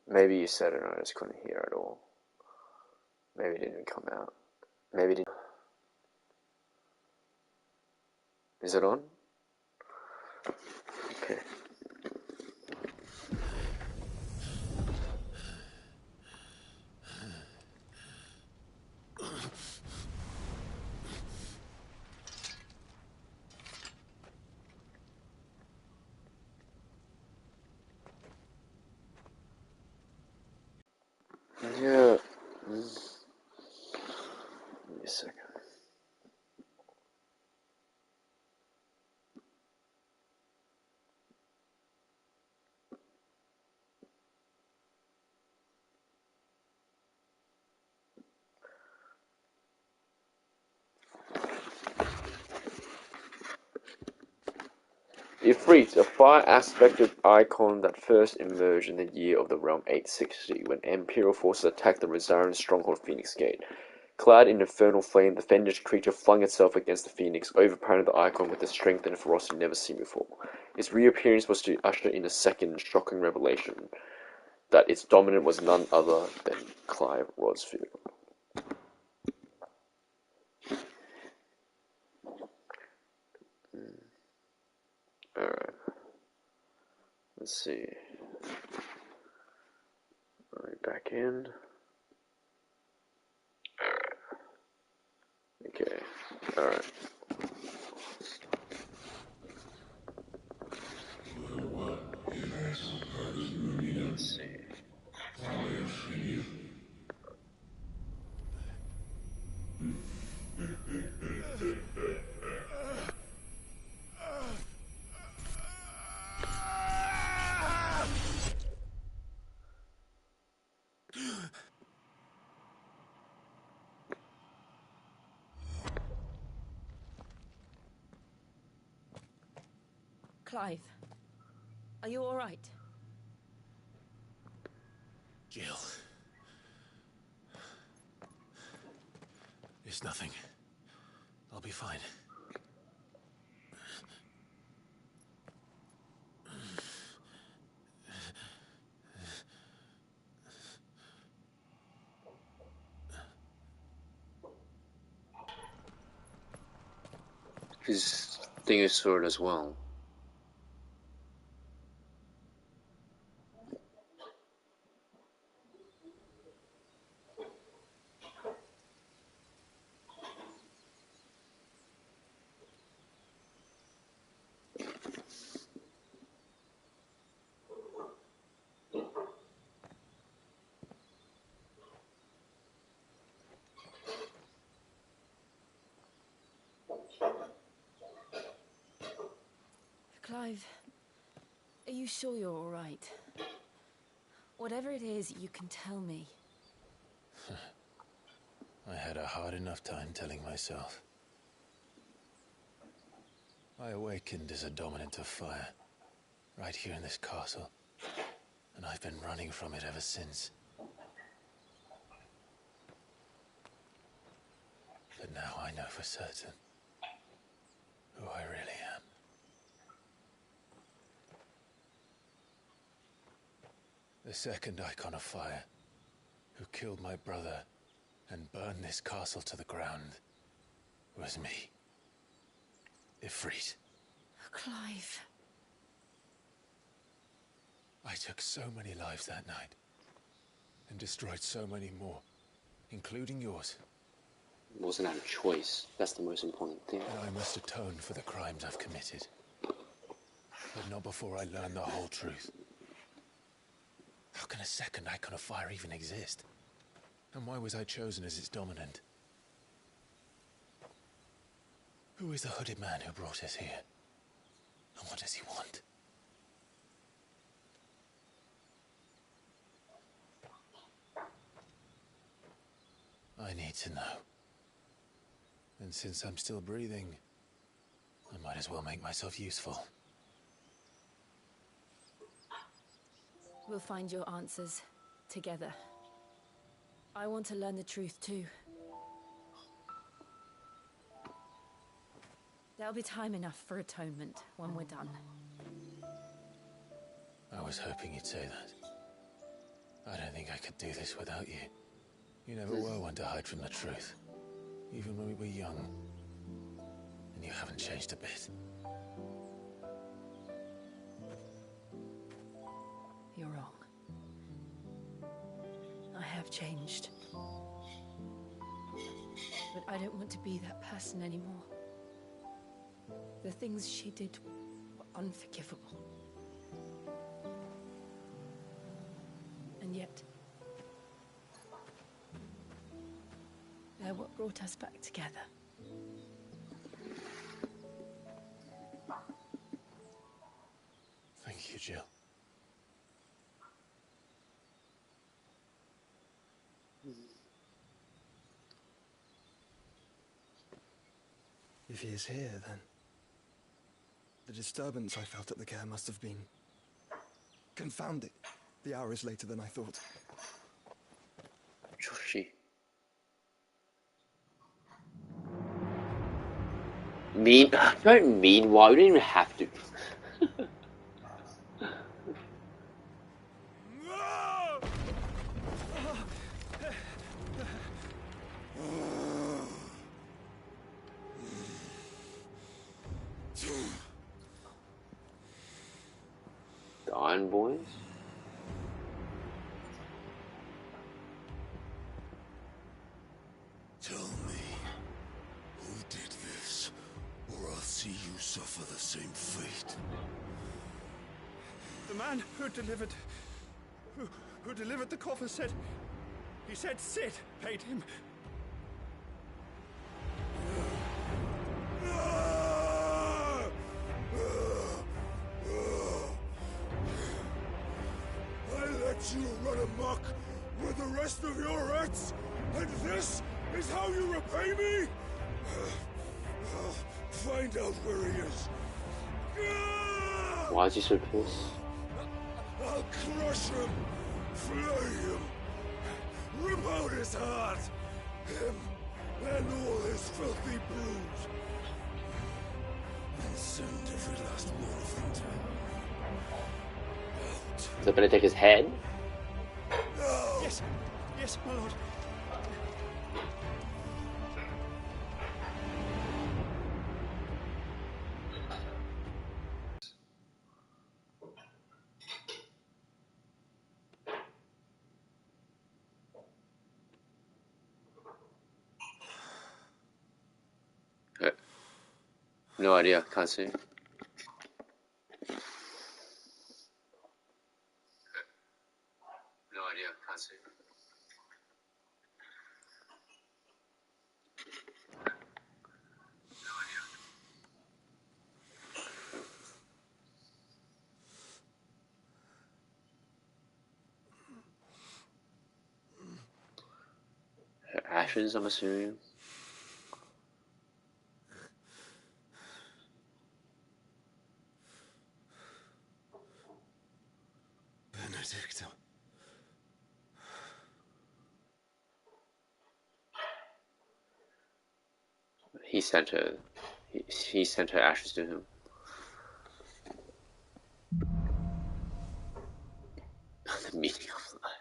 Maybe you said it and I just couldn't hear it all. Maybe it didn't come out. Maybe it didn't. Is it on? Okay. Yeah. Give me a second. Ifrit, a fire-aspected icon that first emerged in the year of the realm 860, when Imperial forces attacked the Rosarin stronghold Phoenix Gate. Clad in infernal flame, the fiendish creature flung itself against the Phoenix, overpowering the icon with a strength and ferocity never seen before. Its reappearance was to usher in a second shocking revelation, that its dominant was none other than Clive Rosfield. Alright. Let's see. Alright, back in. Alright. Okay. Alright. Let's see. Clive, are you all right? Jill. It's nothing. I'll be fine. His thing is sword as well. Clive, are you sure you're all right? Whatever it is, you can tell me. I had a hard enough time telling myself. I awakened as a dominant of fire, right here in this castle, and I've been running from it ever since. But now I know for certain who I really am. The second icon of fire, who killed my brother and burned this castle to the ground, was me. Ifrit. Clive. I took so many lives that night, and destroyed so many more, including yours. It wasn't out of choice. That's the most important thing. And I must atone for the crimes I've committed. But not before I learn the whole truth. How can a second icon of fire even exist? And why was I chosen as its dominant? Who is the hooded man who brought us here? And what does he want? I need to know. And since I'm still breathing, I might as well make myself useful. We'll find your answers together. I want to learn the truth too. There'll be time enough for atonement when we're done. I was hoping you'd say that. I don't think I could do this without you. You never were one to hide from the truth. Even when we were young. And you haven't changed a bit. You're wrong. I have changed. But I don't want to be that person anymore. The things she did were unforgivable. And yet, they're what brought us back together. Thank you, Jill. If he is here, then the disturbance I felt at the care must have been confounded. The hour is later than I thought. Joshi. Don't mean why, we don't even have to. The Iron Boys? Tell me, who did this, or I'll see you suffer the same fate. The man who delivered the coffer said... He said Sid paid him. I let you run amok with the rest of your rats, and this is how you repay me? Find out where he is. Why is he so pissed? I'll crush him, flay him, rip out his heart, him and all his filthy brood, and send every last one of them to out. Is that gonna take his head? No! Yes, yes, my lord. No idea, can't see. No idea, can't see. Her ashes, I'm assuming. Benedicta. He sent her. He sent her ashes to him. The meaning of life.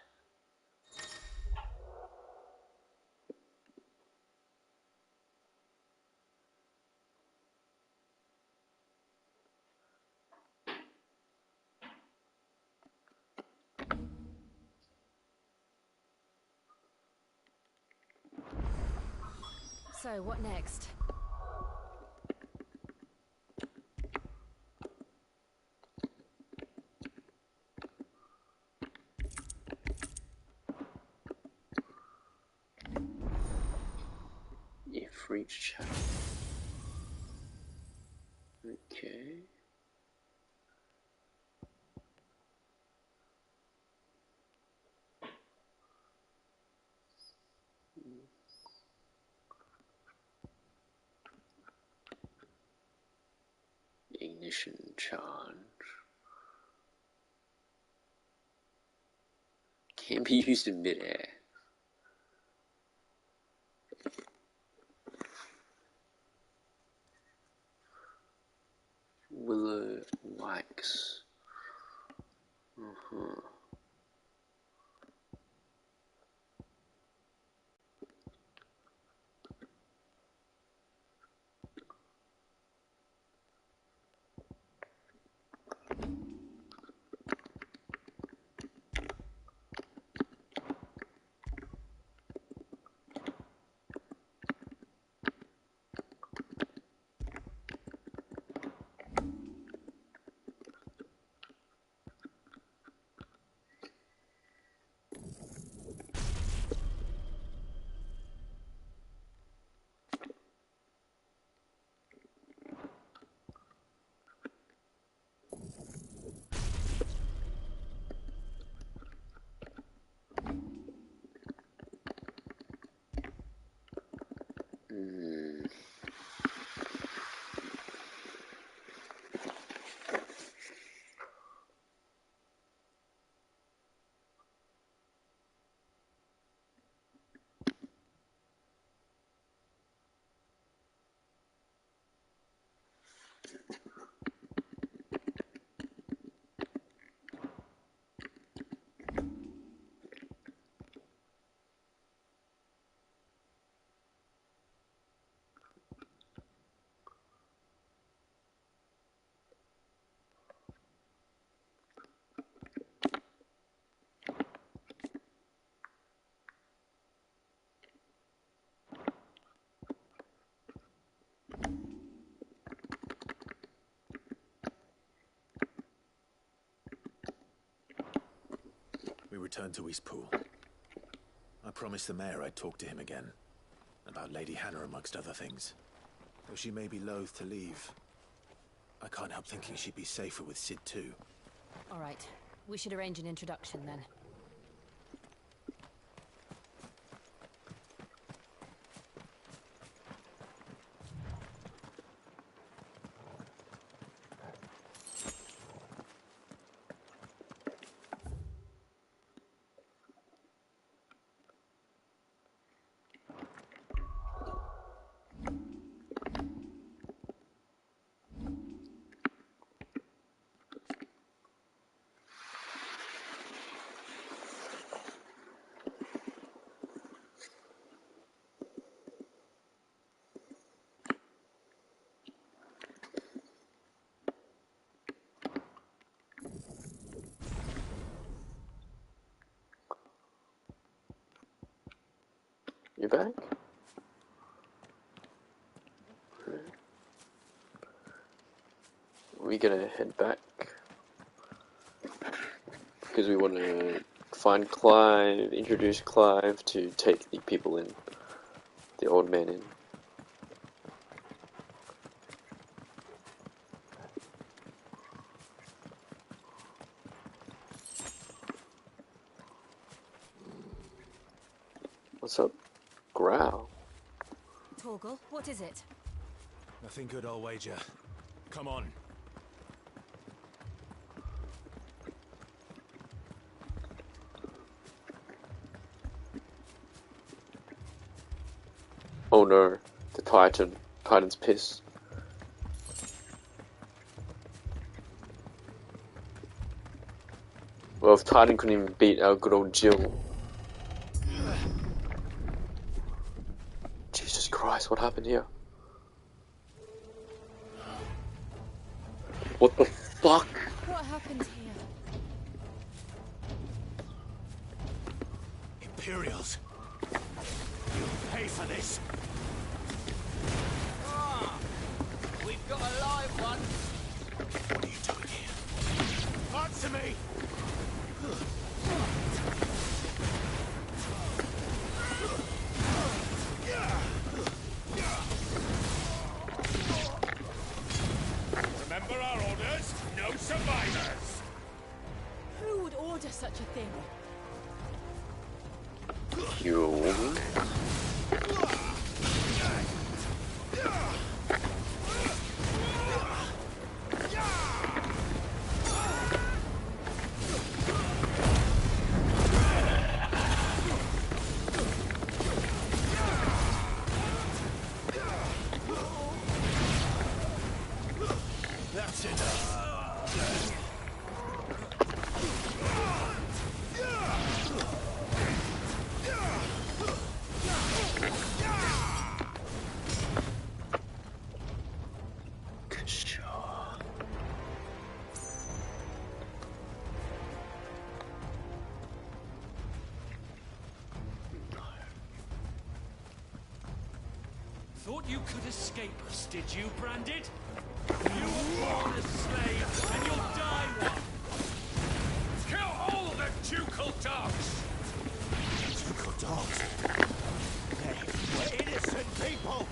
So, what next? If reach chat. Okay. Ignition charge. Can be used in midair. Willow wax. We returned to Eastpool. I promised the mayor I'd talk to him again. About Lady Hannah, amongst other things. Though she may be loath to leave, I can't help thinking she'd be safer with Sid too. All right. We should arrange an introduction then. You back? We're gonna head back because we want to find Clive, introduce Clive to take the people in, the old man in. What's up? Growl. Torgal, what is it? Nothing good, I'll wager. Come on. Oh no, the Titan. Titan's pissed. Well, if Titan couldn't even beat our good old Jill. Jesus Christ, what happened here? What the fuck? What happened here? Imperials. You'll pay for this. We've got a live one. What are you doing here? Answer me! Remember our orders? No survivors! Who would order such a thing? You. That's enough. Thought you could escape us, did you, Branded? You were born a slave, and you'll die one. Kill all the ducal dogs! Ducal dogs. Hey, we're innocent people.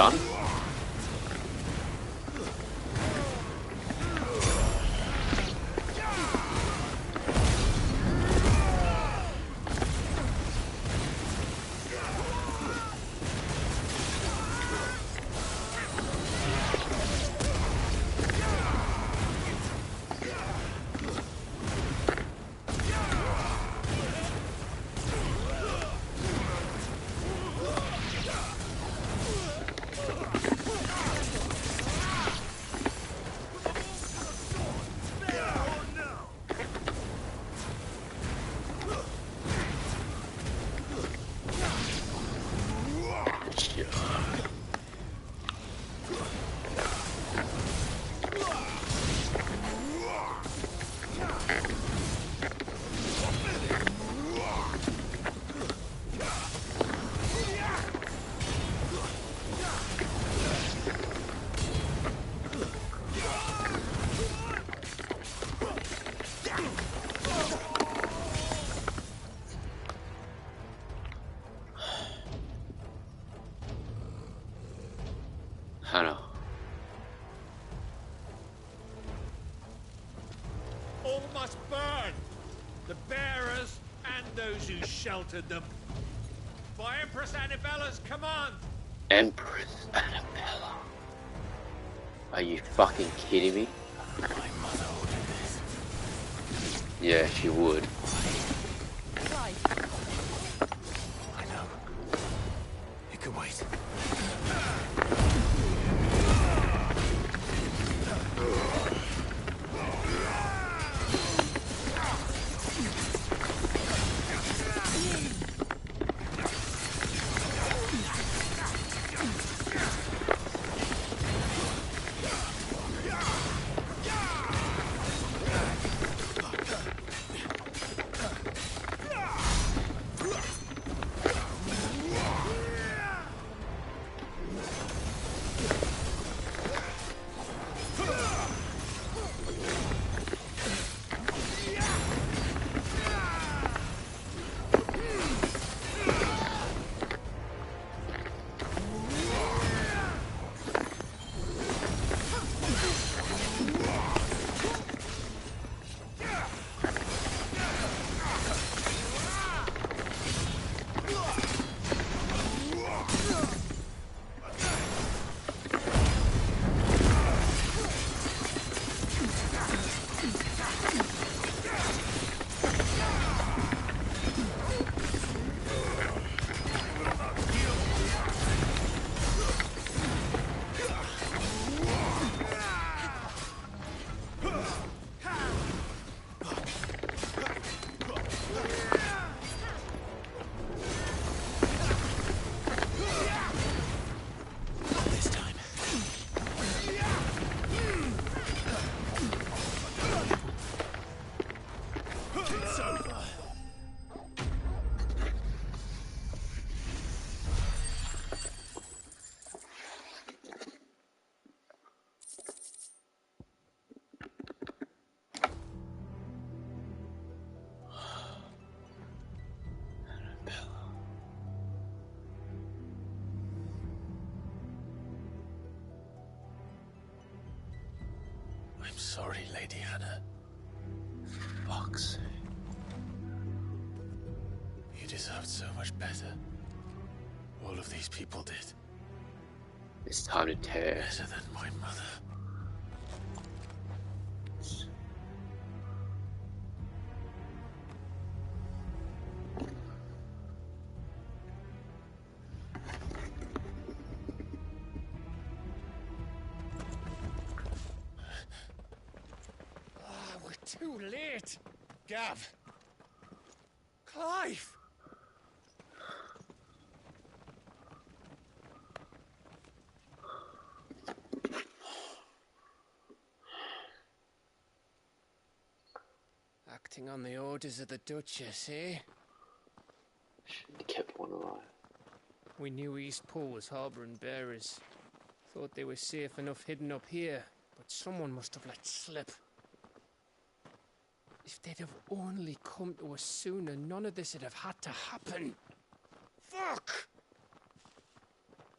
done? Hannah. All must burn! The bearers and those who sheltered them. By Empress Annabella's command! Empress Annabella. Are you fucking kidding me? My mother ordered this. Yeah, she would. Clive, I know. It can wait. I'm sorry, Lady Hannah. Fuck's sake. You deserved so much better. All of these people did. It's time to tear. Better than my mother. We're too late! Gav! Clive! Acting on the orders of the Duchess, eh? Shouldn't have kept one alive. We knew Eastpool was harbouring bearers. Thought they were safe enough hidden up here, but someone must have let slip. If they'd have only come to us sooner, none of this would have had to happen. Fuck!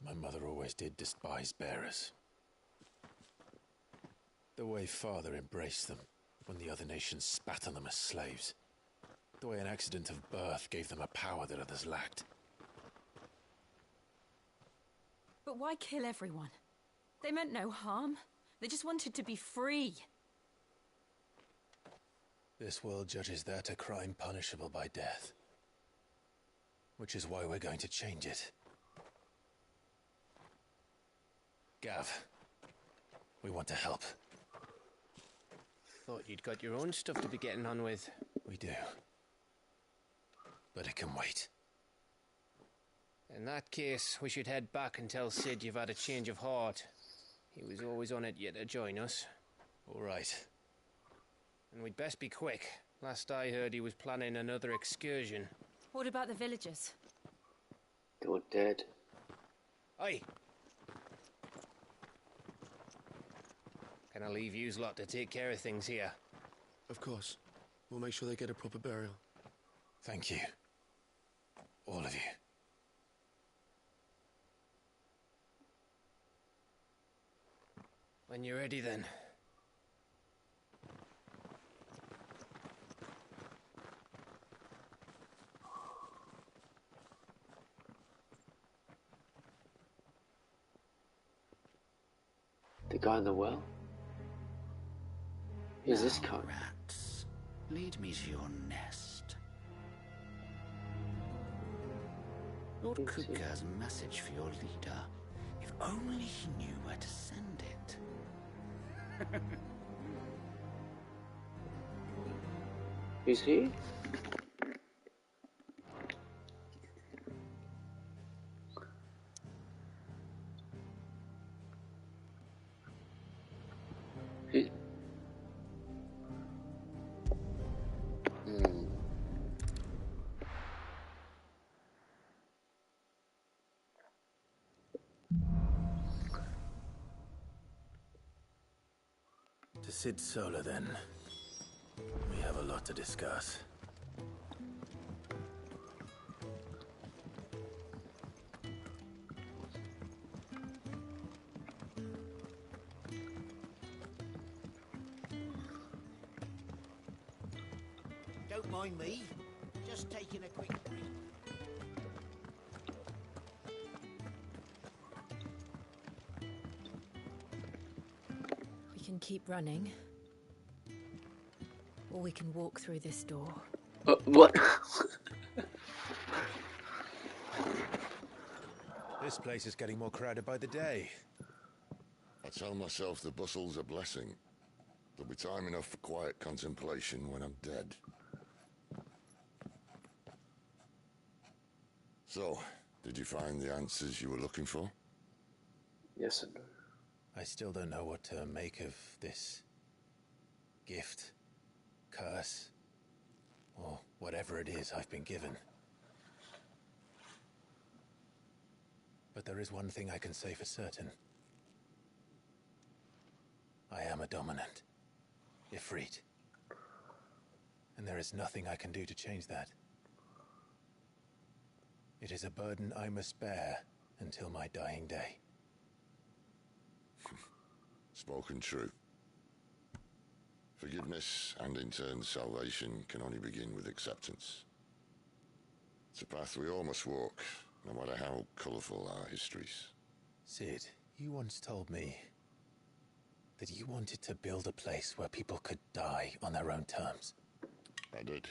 My mother always did despise bearers. The way Father embraced them when the other nations spat on them as slaves. The way an accident of birth gave them a power that others lacked. But why kill everyone? They meant no harm. They just wanted to be free. This world judges that a crime punishable by death. Which is why we're going to change it. Gav, we want to help. Thought you'd got your own stuff to be getting on with. We do. But it can wait. In that case, we should head back and tell Sid you've had a change of heart. He was always on it yet to join us. All right. And we'd best be quick. Last I heard, he was planning another excursion. What about the villagers? They were dead. Aye. Can I leave yous lot to take care of things here? Of course. We'll make sure they get a proper burial. Thank you. All of you. When you're ready, then. The guy in the well? Who's this cunt? Rats, lead me to your nest. Lord Kupka has a message for your leader. If only he knew where to send it. Who's he? Who? To Sid Solar, then. We have a lot to discuss. Don't mind me. Just taking a quick break. We can keep running. Or we can walk through this door. What? This place is getting more crowded by the day. I tell myself the bustle's a blessing. There'll be time enough for quiet contemplation when I'm dead. So, did you find the answers you were looking for? Yes and no. I still don't know what to make of this gift, curse, or whatever it is I've been given. But there is one thing I can say for certain. I am a dominant, Ifrit. And there is nothing I can do to change that. It is a burden I must bear until my dying day. Spoken true. Forgiveness and in turn salvation can only begin with acceptance. It's a path we all must walk, no matter how colourful our histories. Sid, you once told me that you wanted to build a place where people could die on their own terms. I did.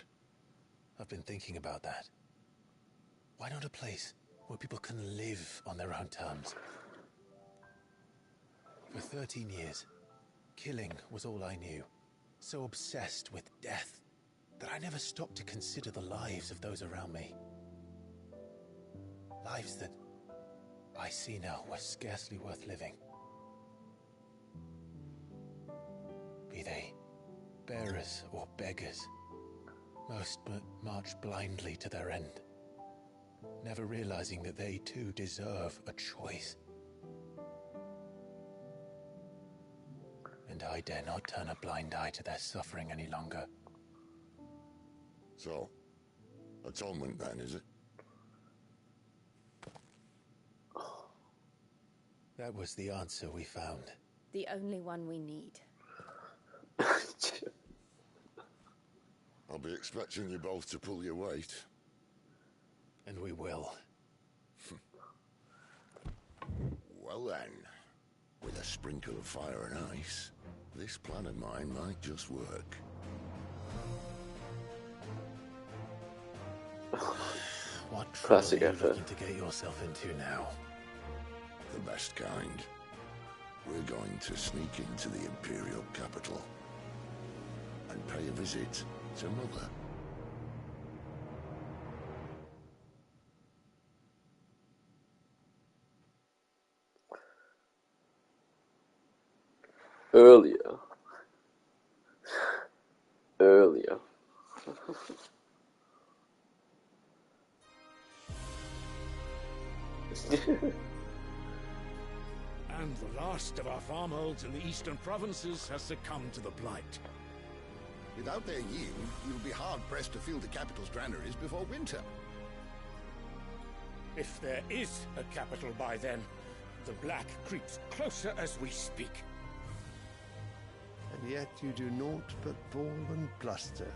I've been thinking about that. Why not a place where people can live on their own terms? For 13 years, killing was all I knew. So obsessed with death that I never stopped to consider the lives of those around me. Lives that I see now were scarcely worth living. Be they bearers or beggars, most but march blindly to their end, never realizing that they too deserve a choice. And I dare not turn a blind eye to their suffering any longer. So, atonement then, is it? That was the answer we found. The only one we need. I'll be expecting you both to pull your weight. And we will. Well then, with a sprinkle of fire and ice, this plan of mine might just work. What Classic trouble are you effort. looking to get yourself into now? The best kind. We're going to sneak into the Imperial capital and pay a visit to Mother. Earlier. And the last of our farmholds in the eastern provinces has succumbed to the blight. Without their yield, we'll be hard-pressed to fill the capital's granaries before winter. If there is a capital by then, the black creeps closer as we speak. And yet you do naught but bawl and bluster.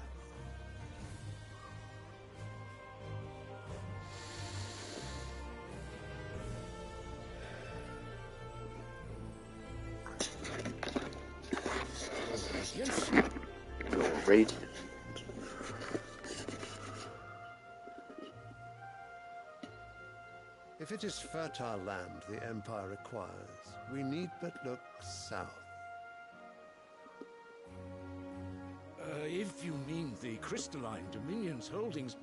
Yes. You're radiant. If it is fertile land the Empire requires, we need but look south. If you mean the crystalline Dominion's holdings,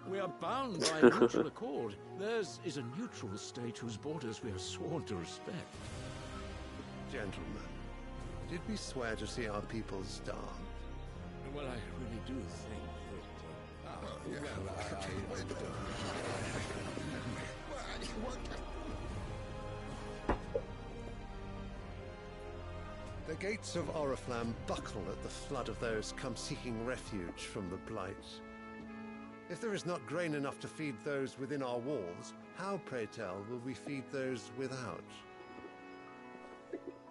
we are bound by mutual accord. Theirs is a neutral state whose borders we are sworn to respect. Gentlemen, did we swear to see our people starve? Well, I really do think that... The gates of Oriflamme buckle at the flood of those come seeking refuge from the blight. If there is not grain enough to feed those within our walls, how, pray tell, will we feed those without?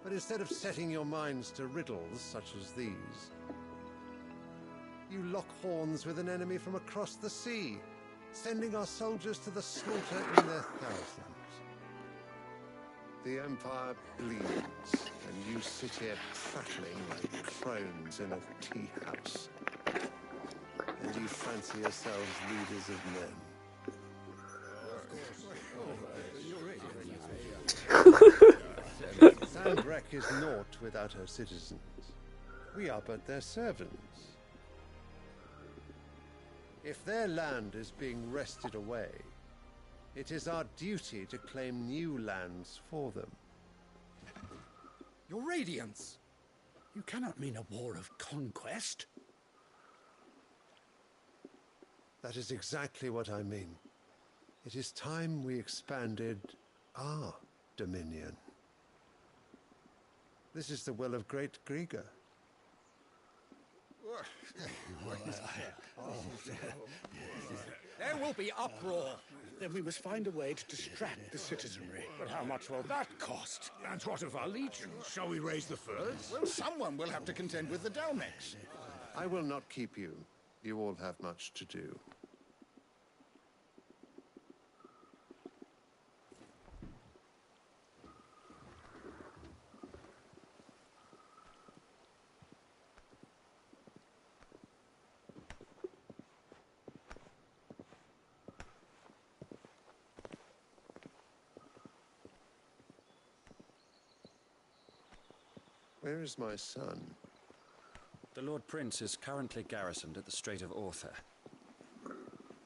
But instead of setting your minds to riddles such as these, you lock horns with an enemy from across the sea, sending our soldiers to the slaughter in their thousands. The Empire bleeds, and you sit here prattling like crones in a tea house. And you fancy yourselves leaders of men. Sandrek is naught without her citizens. We are but their servants. If their land is being wrested away, it is our duty to claim new lands for them. Your Radiance! You cannot mean a war of conquest. That is exactly what I mean. It is time we expanded our dominion. This is the will of great Grieger. There will be uproar. Then we must find a way to distract the citizenry. But how much will that cost? And what of our legions? Shall we raise the furs? Well, someone will have to contend with the Dalmex. I will not keep you. You all have much to do. Where is my son? The Lord Prince is currently garrisoned at the Strait of Orther.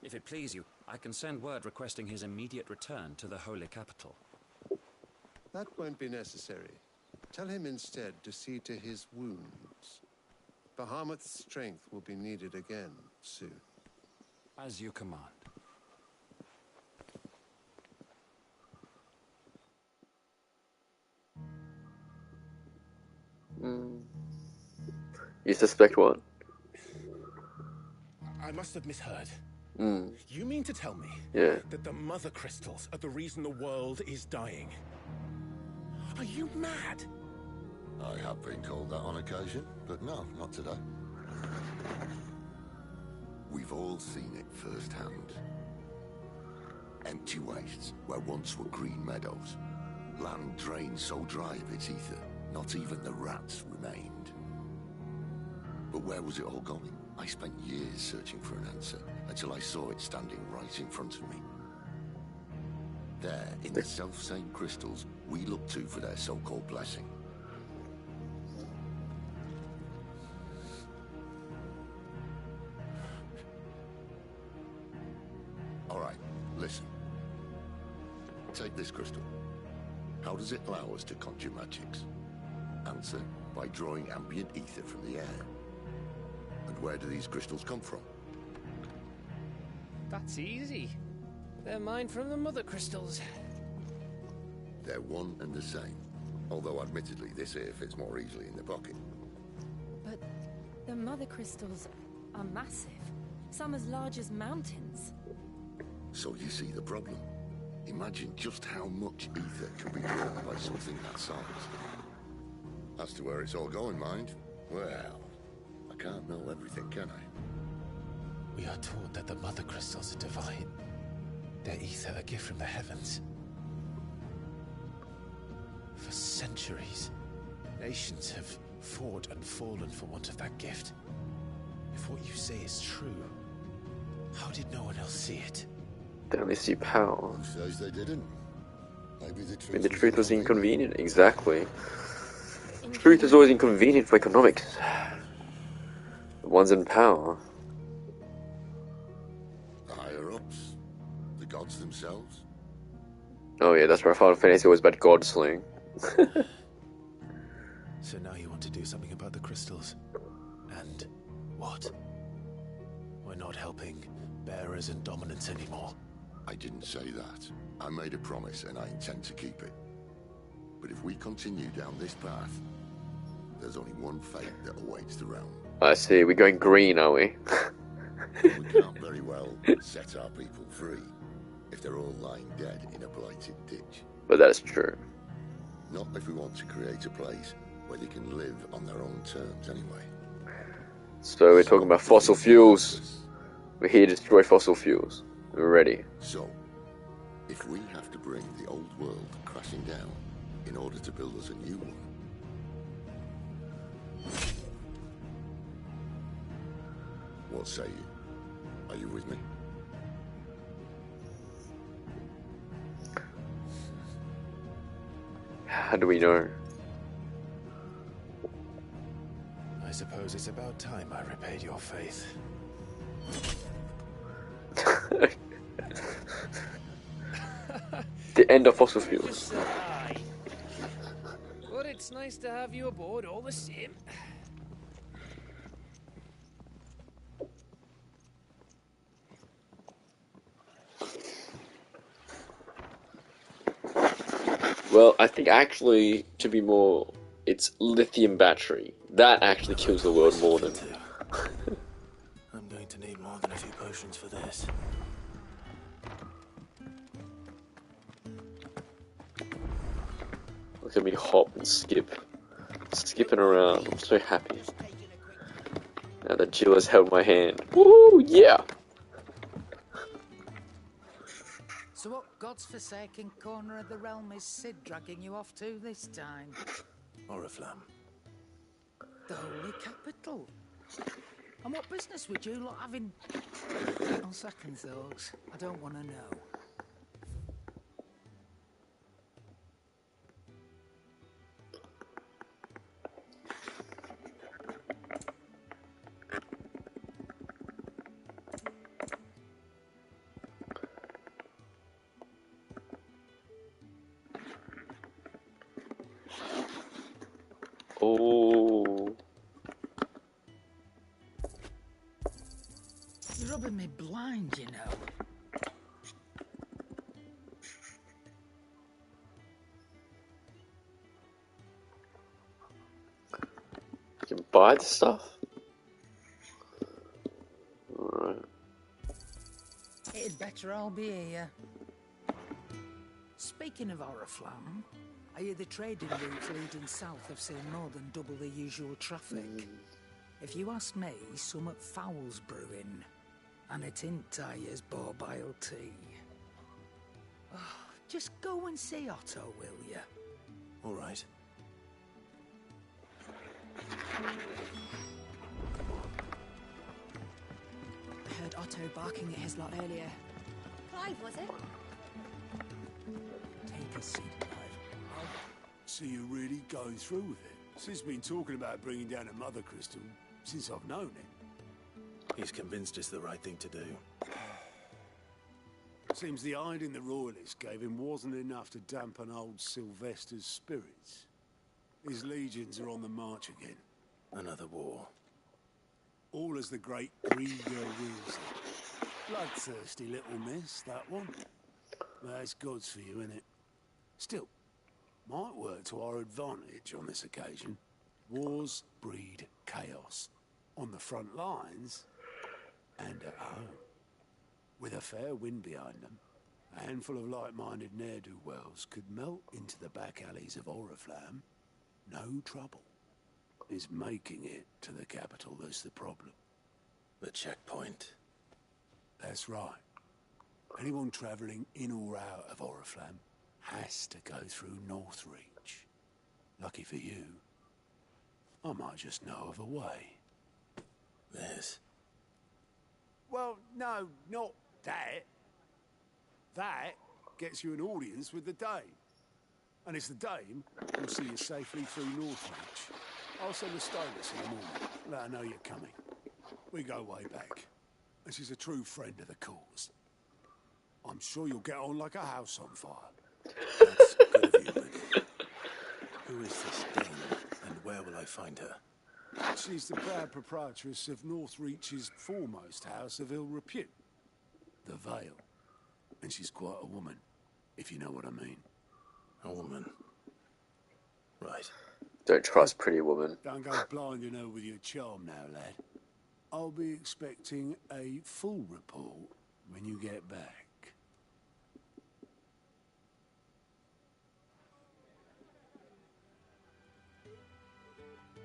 If it please you, I can send word requesting his immediate return to the Holy Capital. That won't be necessary. Tell him instead to see to his wounds. Bahamut's strength will be needed again soon. As you command. You suspect what? I must have misheard. Mm. You mean to tell me Yeah. that the mother crystals are the reason the world is dying? Are you mad? I have been called that on occasion, but no, not today. We've all seen it firsthand. Empty wastes where once were green meadows. Land drained so dry of its ether, not even the rats remained. But where was it all going? I spent years searching for an answer, until I saw it standing right in front of me. There, in the self-same crystals we look to for their so-called blessing. Alright, listen. Take this crystal. How does it allow us to conjure magics? Answer, by drawing ambient ether from the air. And where do these crystals come from? That's easy. They're mine from the mother crystals. They're one and the same. Although admittedly this here fits more easily in the pocket. But the mother crystals are massive. Some as large as mountains. So you see the problem. Imagine just how much ether can be drawn by something that size. As to where it's all going, mind, well, I can't know everything, can I? We are taught that the mother crystals are divine. Their ether a gift from the heavens. For centuries, nations have fought and fallen for want of that gift. If what you say is true, how did no one else see it? They only see power. Who says they didn't? Maybe the truth, I mean, the truth was inconvenient, exactly. Truth is always inconvenient for economics. The ones in power. The higher-ups? The gods themselves? Oh yeah, that's why Final Fantasy was about god slaying. So now you want to do something about the crystals? And what? We're not helping bearers and dominants anymore. I didn't say that. I made a promise and I intend to keep it. But if we continue down this path, there's only one fate that awaits the realm. I see, we're going green, are we? We can't very well set our people free if they're all lying dead in a blighted ditch. But that's true. Not if we want to create a place where they can live on their own terms anyway. So we're talking about fossil fuels. We're here to destroy fossil fuels. We're ready. So, if we have to bring the old world crashing down in order to build us a new one, what say you? Are you with me? How do we know? I suppose it's about time I repaid your faith. The end of fossil fuels. But it's nice to have you aboard all the same. Well, I think actually, to be more, it's lithium battery. That actually kills the world more than... I'm going to need more than a few potions for this. Look at me hop and skip. Skipping around. I'm so happy. Now that Jill has held my hand. Woohoo! Yeah! So what God's forsaken corner of the realm is Sid dragging you off to this time? Oriflamme. The Holy Capital. And what business would you lot have in... On second thoughts, I don't want to know. Oh. You're rubbing me blind, you know. You can buy the stuff? Alright. It'd better all be here. Speaking of Oriflamme, I hear the trading routes leading south have seen more than double the usual traffic. If you ask me, somewhat foul's brewing. And it ain't Tyre's borbile tea. Oh, just go and see Otto, will you? All right. I heard Otto barking at his lot earlier. Clive, was it? Take a seat, Clive. So you really going through with it? Since been talking about bringing down a mother crystal since I've known him. He's convinced it's the right thing to do. Seems the hiding the royalists gave him wasn't enough to dampen old Sylvester's spirits. His legions are on the march again. Another war. All as the great Grieger wills it. Bloodthirsty little miss, that one. That's God's for you, innit? Still, might work to our advantage on this occasion. Wars breed chaos. On the front lines and at home. With a fair wind behind them, a handful of like-minded ne'er-do-wells could melt into the back alleys of Oriflamme. No trouble. Is making it to the capital that's the problem. The checkpoint. That's right. Anyone travelling in or out of Oriflamme has to go through Northreach. Lucky for you, I might just know of a way. This? Well, no, not that. That gets you an audience with the Dame. And it's the Dame who'll see you safely through Northreach. I'll send a stylist in the morning. Let her know you're coming. We go way back. And she's a true friend of the cause. I'm sure you'll get on like a house on fire. That's good of you, Rick. Who is this Dame, and where will I find her? She's the proud proprietress of Northreach's foremost house of ill repute, the Vale. And she's quite a woman, if you know what I mean. A woman. Right. Don't trust pretty woman. Don't go blinding her with your charm now, lad. I'll be expecting a full report when you get back.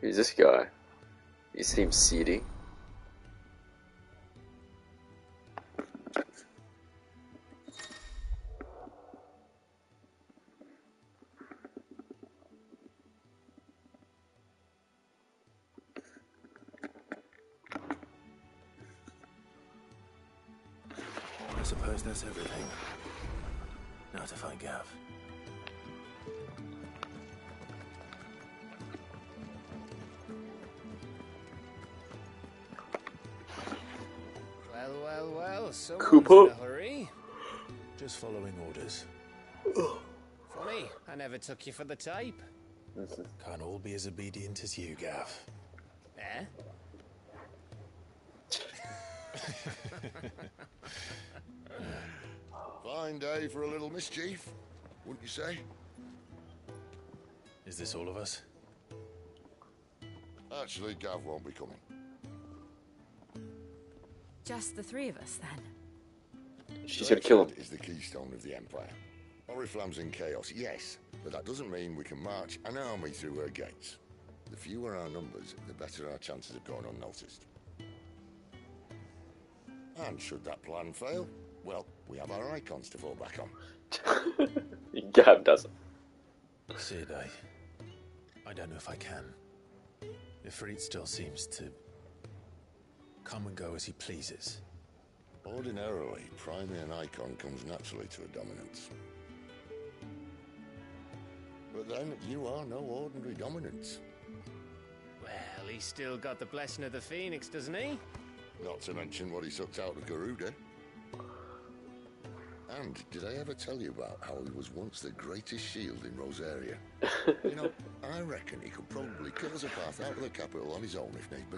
Who's this guy? He seems seedy. I suppose that's everything. Now to find Gav. Well, someone's Cooper. in a hurry. Just following orders. Funny, I never took you for the type. Can't all be as obedient as you, Gav. Eh? Fine day for a little mischief, wouldn't you say? Is this all of us? Actually, Gav won't be coming. Just the three of us, then? She's gonna kill him. Is the keystone of the Empire. Oriflamme's in chaos, yes, but that doesn't mean we can march an army through her gates. The fewer our numbers, the better our chances of going unnoticed. And should that plan fail, well, we have our icons to fall back on. Gav doesn't. Sid, I don't know if I can. Ifrit still seems to come and go as he pleases. Ordinarily, priming an icon comes naturally to a dominance. But then, you are no ordinary dominance. Well, he's still got the blessing of the Phoenix, doesn't he? Not to mention what he sucked out of Garuda. And did I ever tell you about how he was once the greatest shield in Rosaria? You know, I reckon he could probably cut us a path out of the capital on his own if need be.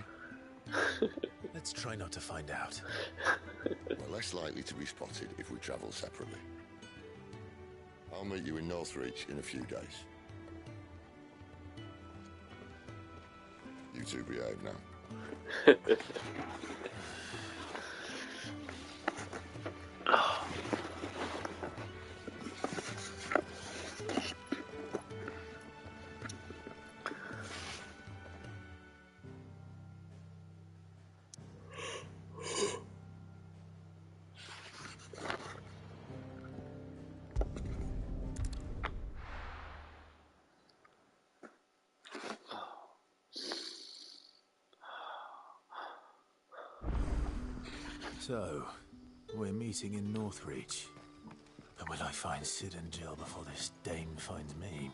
Let's try not to find out. We're less likely to be spotted if we travel separately. I'll meet you in Northreach in a few days. You two behave now. So, we're meeting in Northreach. But will I find Sid and Jill before this dame finds me?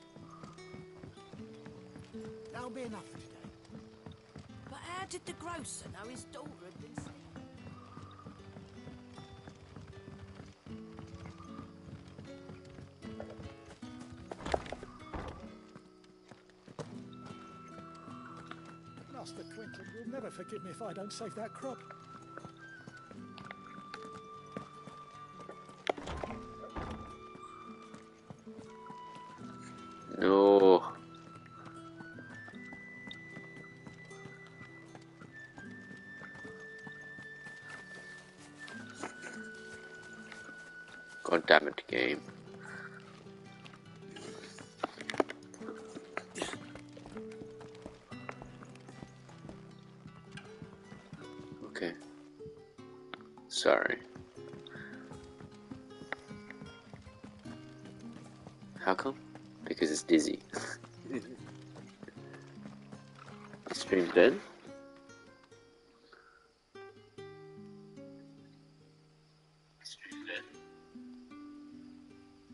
That'll be enough for today. But how did the grocer know his daughter had been seen? Master Quinton will never forgive me if I don't save that crop. No. God damn it, game. Okay. Sorry. How come? Because it's dizzy. The stream's dead?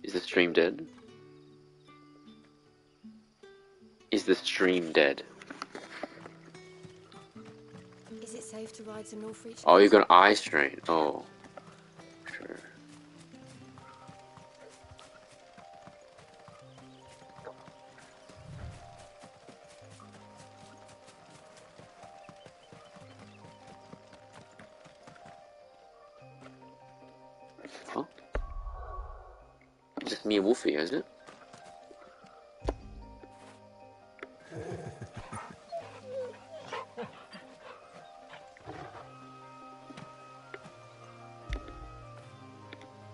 Is the stream dead? Is the stream dead? Is it safe to ride to Northreach? Oh, you got an eye strain. Oh. Sure. Huh? Just me and Wolfie, isn't it?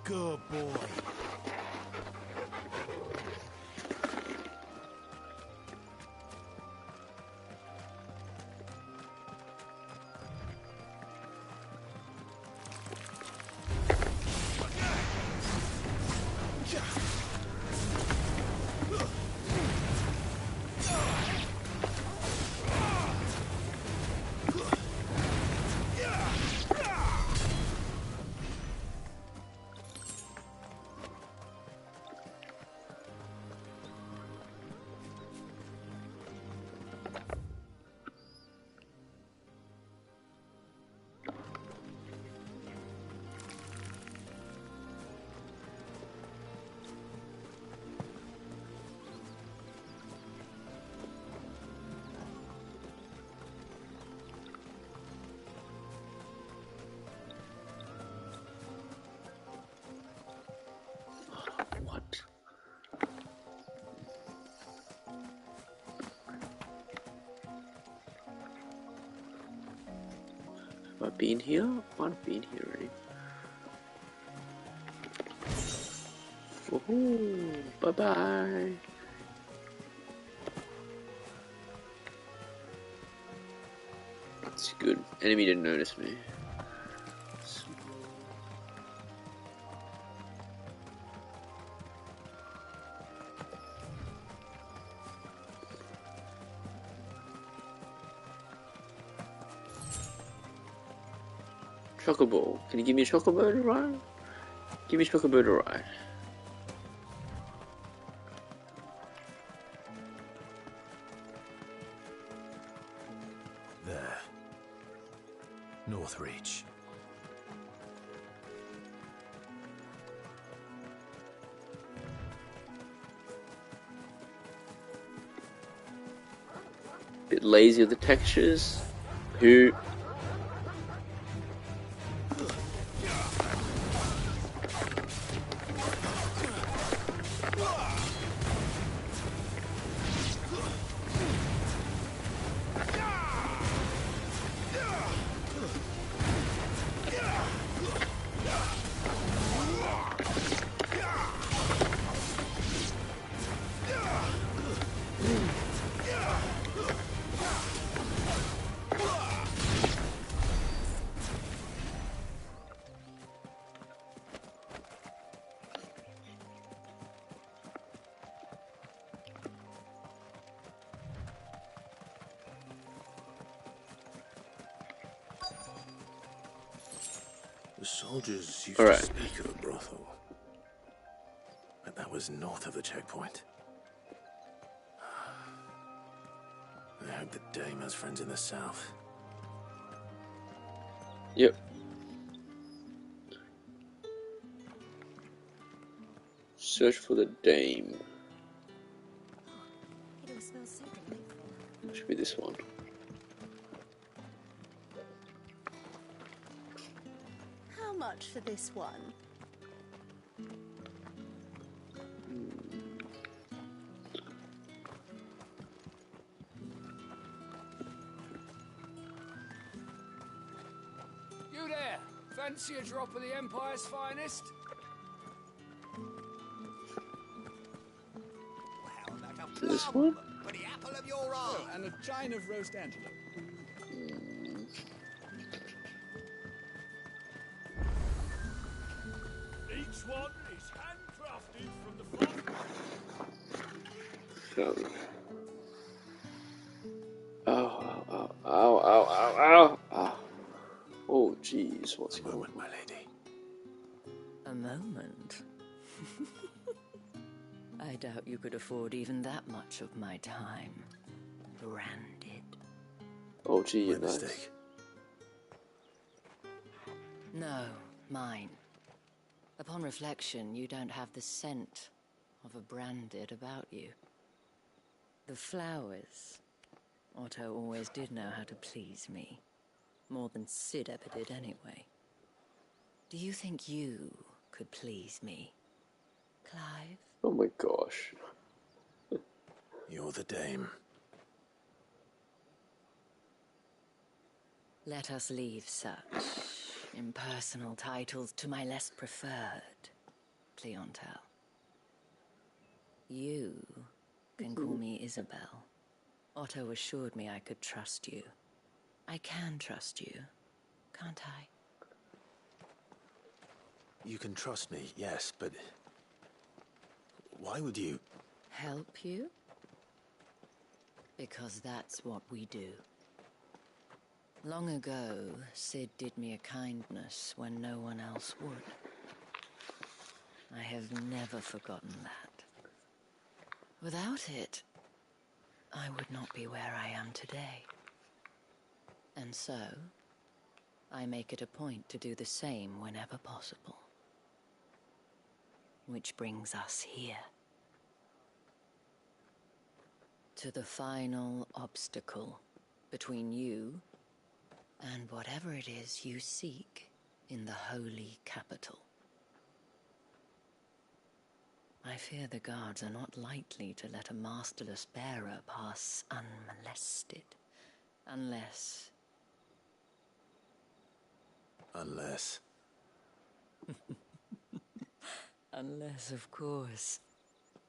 Good boy. Have I been here? I've been here already. Woohoo! Bye bye! That's good. Enemy didn't notice me. Chocobo. Can you give me a chocobo to ride? Give me a chocobo to ride. There. Northreach. Bit lazy with the textures. Who? The soldiers used All to right. speak of a brothel, but that was north of the checkpoint. I hope the dame has friends in the south. Yep. Search for the dame. It all smells so delightful. Should be this one. How much for this one? You there! Fancy a drop of the Empire's finest? This one? For the apple of your eye. Oh, and a chine of roast antelope. Each one is handcrafted from the So. Ow, ow, ow, ow, ow, ow, ow, ow. Oh, jeez, what's going on, my lady? A moment? I doubt you could afford even that much of my time. Branded. Oh, gee, My nice. mistake. No, mine. Upon reflection, you don't have the scent of a branded about you. The flowers. Otto always did know how to please me. More than Sid ever did anyway. Do you think you could please me, Clive? Oh my gosh. You're the dame. Let us leave such impersonal titles to my less preferred clientele. You can call me Isabel. Otto assured me I could trust you. I can trust you, can't I? You can trust me, yes, but why would you? Help you? Because that's what we do. Long ago, Sid did me a kindness when no one else would. I have never forgotten that. Without it, I would not be where I am today. And so, I make it a point to do the same whenever possible. Which brings us here. To the final obstacle between you and whatever it is you seek in the holy capital. I fear the guards are not likely to let a masterless bearer pass unmolested. Unless... Unless, of course,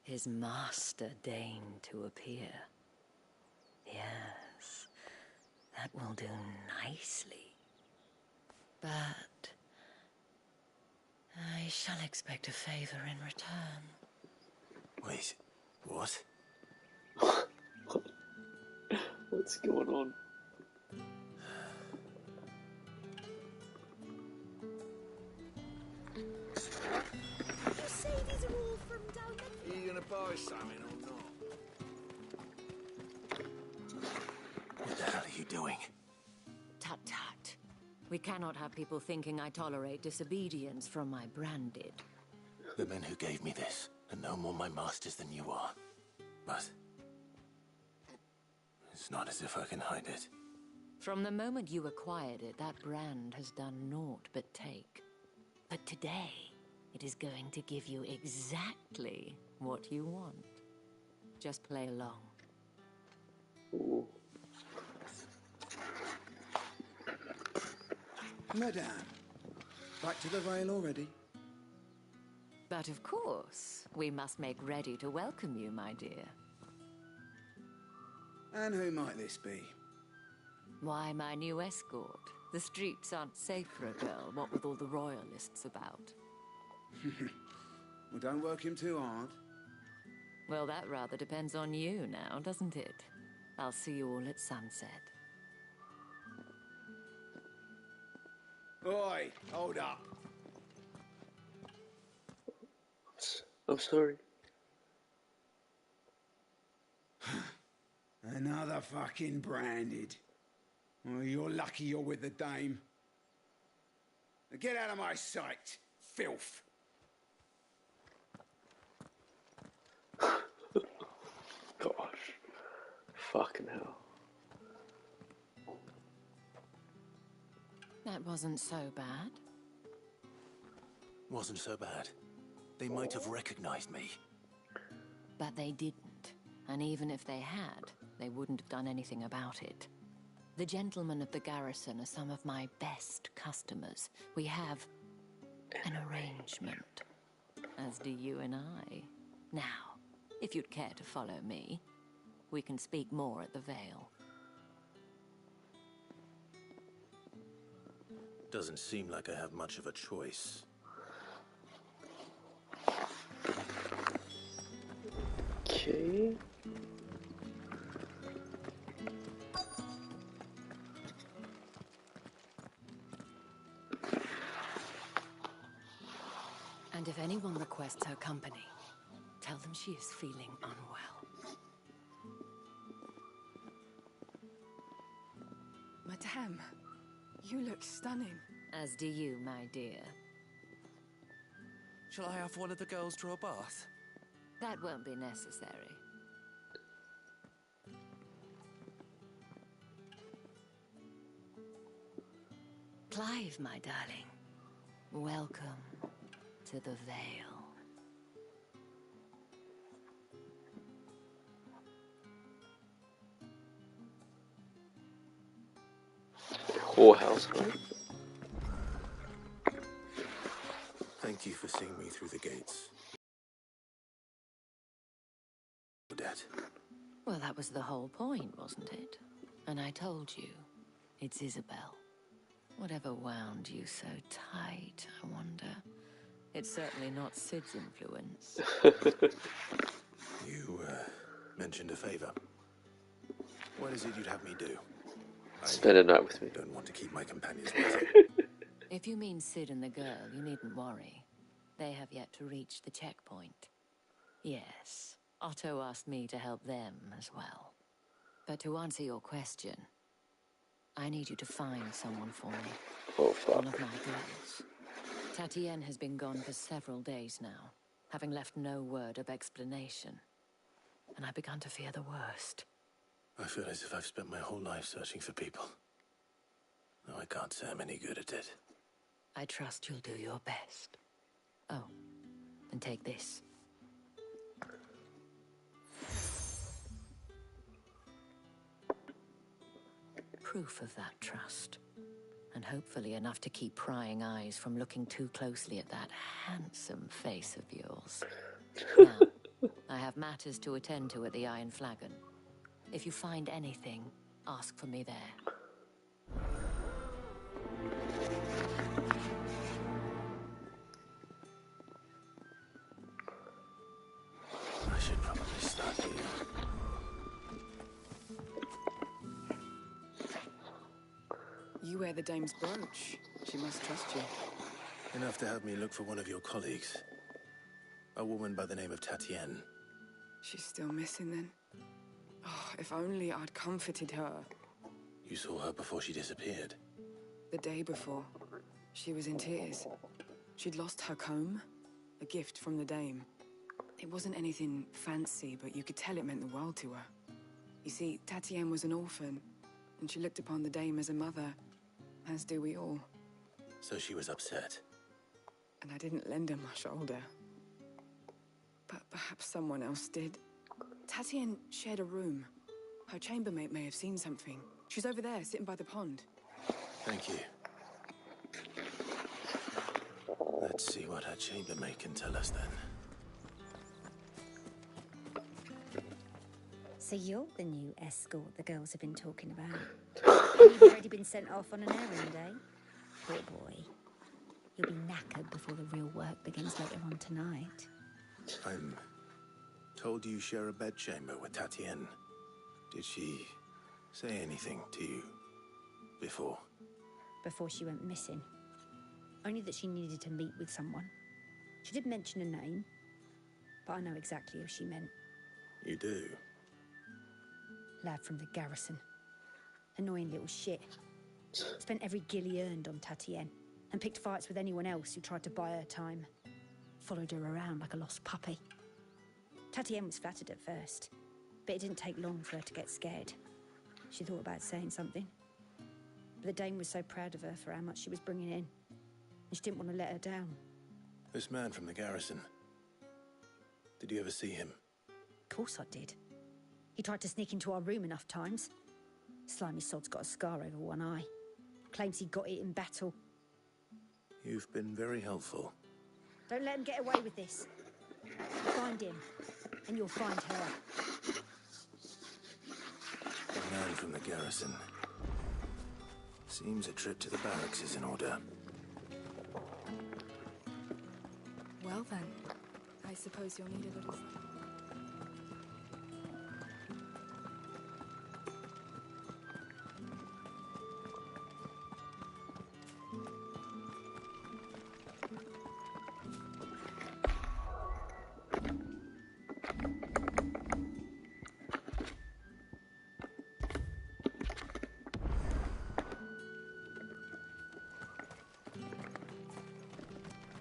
his master deigned to appear. Yes, that will do nicely. But I shall expect a favor in return. Wait, what? What's going on? You say these are all from down there? Are you gonna buy something or not? What the hell are you doing? Tut tut. We cannot have people thinking I tolerate disobedience from my branded. The men who gave me this are no more my masters than you are. But it's not as if I can hide it. From the moment you acquired it, that brand has done naught but take. But today, it is going to give you exactly what you want. Just play along. Ooh. Madame, back to the rail already? But of course, we must make ready to welcome you, my dear. And who might this be? Why, my new escort. The streets aren't safe for a girl, what with all the royalists about. Well, don't work him too hard. Well, that rather depends on you now, doesn't it? I'll see you all at sunset. Oi, hold up. I'm sorry. Another fucking branded. Well, you're lucky you're with the dame. Now get out of my sight, filth. Gosh. Fucking hell. That wasn't so bad. Wasn't so bad. They might have recognized me. But they didn't. And even if they had, they wouldn't have done anything about it. The gentlemen of the garrison are some of my best customers. We have an arrangement, as do you and I. Now, if you'd care to follow me, we can speak more at the Vale. Doesn't seem like I have much of a choice. Okay. And if anyone requests her company, tell them she is feeling unwell. Madame, you look stunning. As do you, my dear. Shall I have one of the girls draw a bath? That won't be necessary. Clive, my darling. Welcome to the Vale. Whorehouse, huh? Thank you for seeing me through the gates. Dad. Well, that was the whole point, wasn't it? And I told you, it's Isabel. Whatever wound you so tight, I wonder. It's certainly not Sid's influence. You, mentioned a favor. What is it you'd have me do? Spend a night with me. Don't want to keep my companions waiting. If you mean Sid and the girl, you needn't worry. They have yet to reach the checkpoint. Yes, Otto asked me to help them as well. But to answer your question, I need you to find someone for me. Oh, fuck. One of my girls. Tatienne has been gone for several days now, having left no word of explanation. And I began to fear the worst. I feel as if I've spent my whole life searching for people. No, I can't say I'm any good at it. I trust you'll do your best. Oh, and take this. Proof of that trust. And hopefully enough to keep prying eyes from looking too closely at that handsome face of yours. Now, I have matters to attend to at the Iron Flagon. If you find anything, ask for me there. I should probably start here. You wear the dame's brooch. She must trust you. Enough to have me look for one of your colleagues. A woman by the name of Tatienne. She's still missing then. Oh, if only I'd comforted her. You saw her before she disappeared. The day before, she was in tears. She'd lost her comb, a gift from the dame. It wasn't anything fancy, but you could tell it meant the world to her. You see, Tatienne was an orphan, and she looked upon the dame as a mother, as do we all. So she was upset. And I didn't lend her my shoulder. But perhaps someone else did. Tatienne shared a room. Her chambermaid may have seen something. She's over there, sitting by the pond. Thank you. Let's see what her chambermaid can tell us then. So you're the new escort the girls have been talking about. You've already been sent off on an errand, eh? Poor boy. You'll be knackered before the real work begins later on tonight. I'm told you share a bedchamber with Tatienne. Did she say anything to you before? Before she went missing. Only that she needed to meet with someone. She did mention a name, but I know exactly who she meant. You do? Lad from the garrison. Annoying little shit. Spent every gil he earned on Tatienne, and picked fights with anyone else who tried to buy her time. Followed her around like a lost puppy. Tatienne was flattered at first, but it didn't take long for her to get scared. She thought about saying something. But the Dame was so proud of her for how much she was bringing in, and she didn't want to let her down. This man from the garrison. Did you ever see him? Of course I did. He tried to sneak into our room enough times. Slimy sod's got a scar over one eye. Claims he got it in battle. You've been very helpful. Don't let him get away with this. Find him, and you'll find her. The man from the garrison. Seems a trip to the barracks is in order. Well then, I suppose you'll need a little...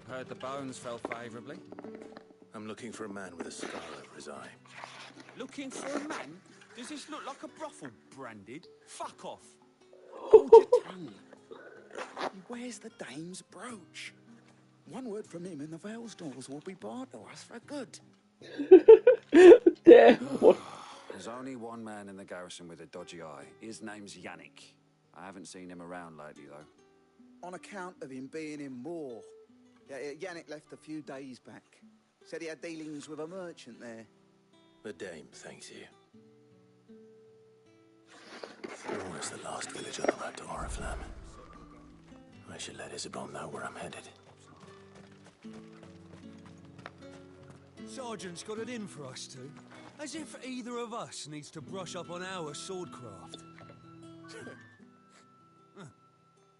Heard the bones fell favourably. I'm looking for a man with a scar over his eye. Looking for a man? Does this look like a brothel, Branded? Fuck off. Hold your tongue. Where's the Dame's brooch? One word from him and the Vale's doors will be barred to us for good. Damn, what? There's only one man in the garrison with a dodgy eye. His name's Yannick. I haven't seen him around lately, though. On account of him being in war. Yannick left a few days back. Said he had dealings with a merchant there. The Dame thanks you. Thorn is the last village on the road to Oriflamme. I should let Isabel know where I'm headed. Sergeant's got it in for us two. As if either of us needs to brush up on our swordcraft.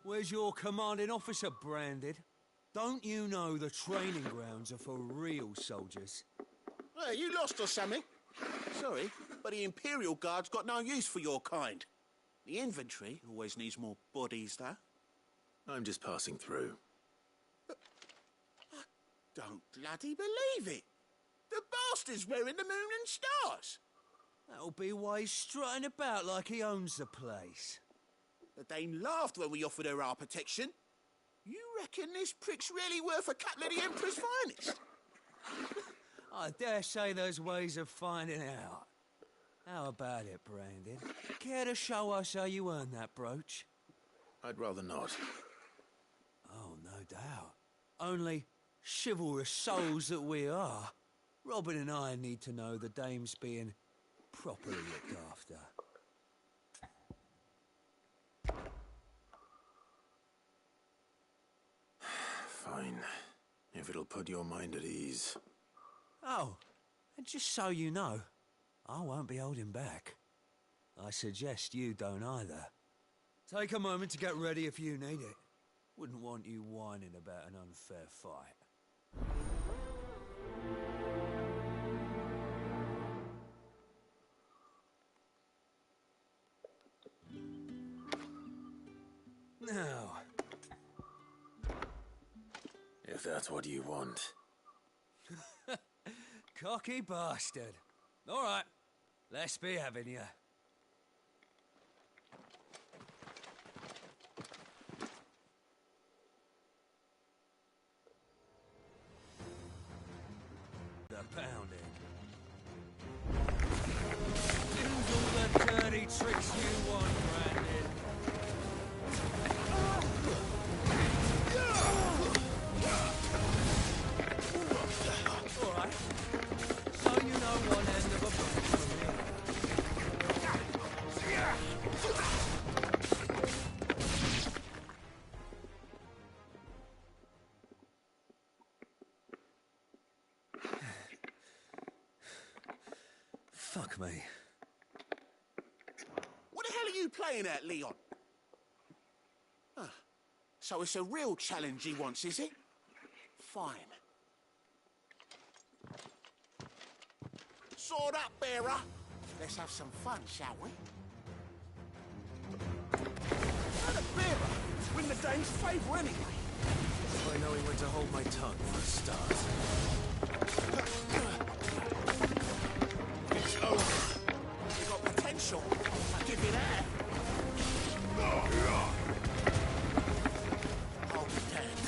Where's your commanding officer, Branded? Don't you know the training grounds are for real soldiers? Well, you lost or something? Sorry, but the Imperial Guard's got no use for your kind. The infantry always needs more bodies, though. I'm just passing through. But I don't bloody believe it. The bastard's wearing the moon and stars. That'll be why he's strutting about like he owns the place. The Dame laughed when we offered her our protection. You reckon this prick's really worth a couple of the Emperor's finest? I dare say there's ways of finding out. How about it, Brandon? Care to show us how you earned that brooch? I'd rather not. Oh, no doubt. Only, chivalrous souls that we are, Robin and I need to know the Dame's being properly looked after. Fine. If it'll put your mind at ease. Oh, and just so you know, I won't be holding back. I suggest you don't either. Take a moment to get ready if you need it. Wouldn't want you whining about an unfair fight. Now, If that's what you want. cocky bastard. All right, let's be having you. The pounding. Use all the dirty tricks you want, Brandon. All right. So you know one end of a branch from the other. Fuck me. What the hell are you playing at, Leon? Ah, So it's a real challenge he wants, is it? Fine. Sword up, bearer. Let's have some fun, shall we? And a bearer! Win the Dane's favour anyway. I know he went to hold my tongue for a start. It's over. You've got potential. I'll give you that. I'll be damned.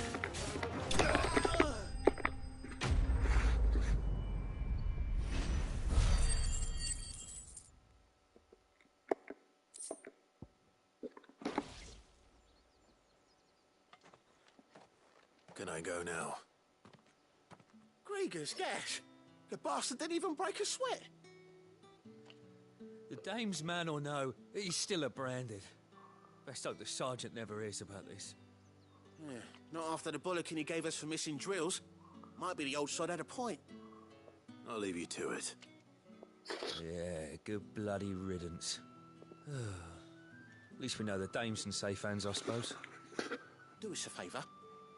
Can I go now? Grieger's gas. The bastard didn't even break a sweat. The dame's man or no, he's still a branded. Best hope the sergeant never hears about this. Yeah, not after the bullocking he gave us for missing drills. Might be the old sod had a point. I'll leave you to it. Yeah, good bloody riddance. At least we know the dame's in safe hands, I suppose. Do us a favour.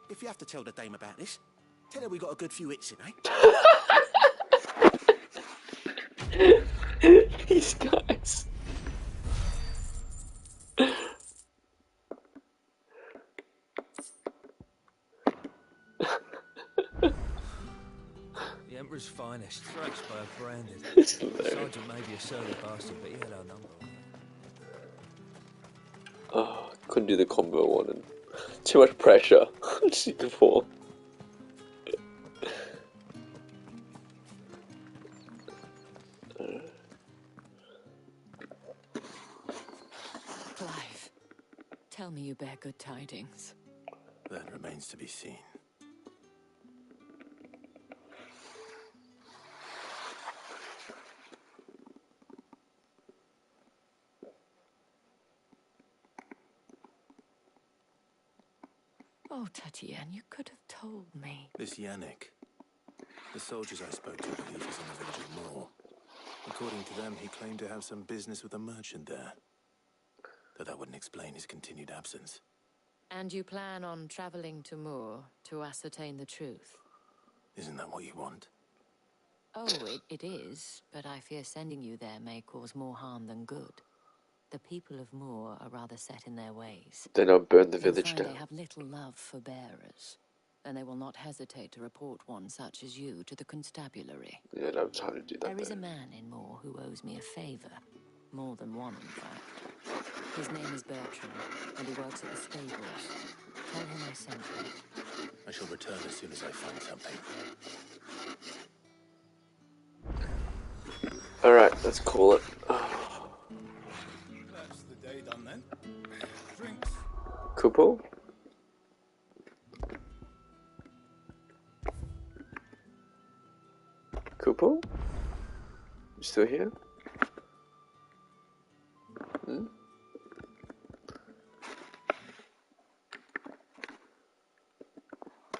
If you have to tell the dame about this, tell her we got a good few hits in, eh? These guys. The Emperor's finest, Thrakesberg branded. It's hilarious. Sergeant may be a surly bastard, but he had our number. Oh, couldn't do the combo one. And too much pressure. Just need to fall. Clive, tell me you bear good tidings. That remains to be seen. Oh, Tatiana, you could have told me. This Yannick. The soldiers I spoke to believe he's in the village of Moor. According to them, he claimed to have some business with a merchant there. Though that wouldn't explain his continued absence. And you plan on traveling to Moor to ascertain the truth? Isn't that what you want? Oh, it is, but I fear sending you there may cause more harm than good. The people of Moor are rather set in their ways. Then I'll burn the You'll village find down. they have little love for bearers, and they will not hesitate to report one such as you to the constabulary. Yeah, I don't have time to do that. There is a man in Moor who owes me a favor. More than one, in fact. His name is Bertrand, and he works at the stables. Tell him I sent you. I shall return as soon as I find something. Alright, let's call it. That's the day done then. Drinks. Kupo? Kupo? You still here? Hmm?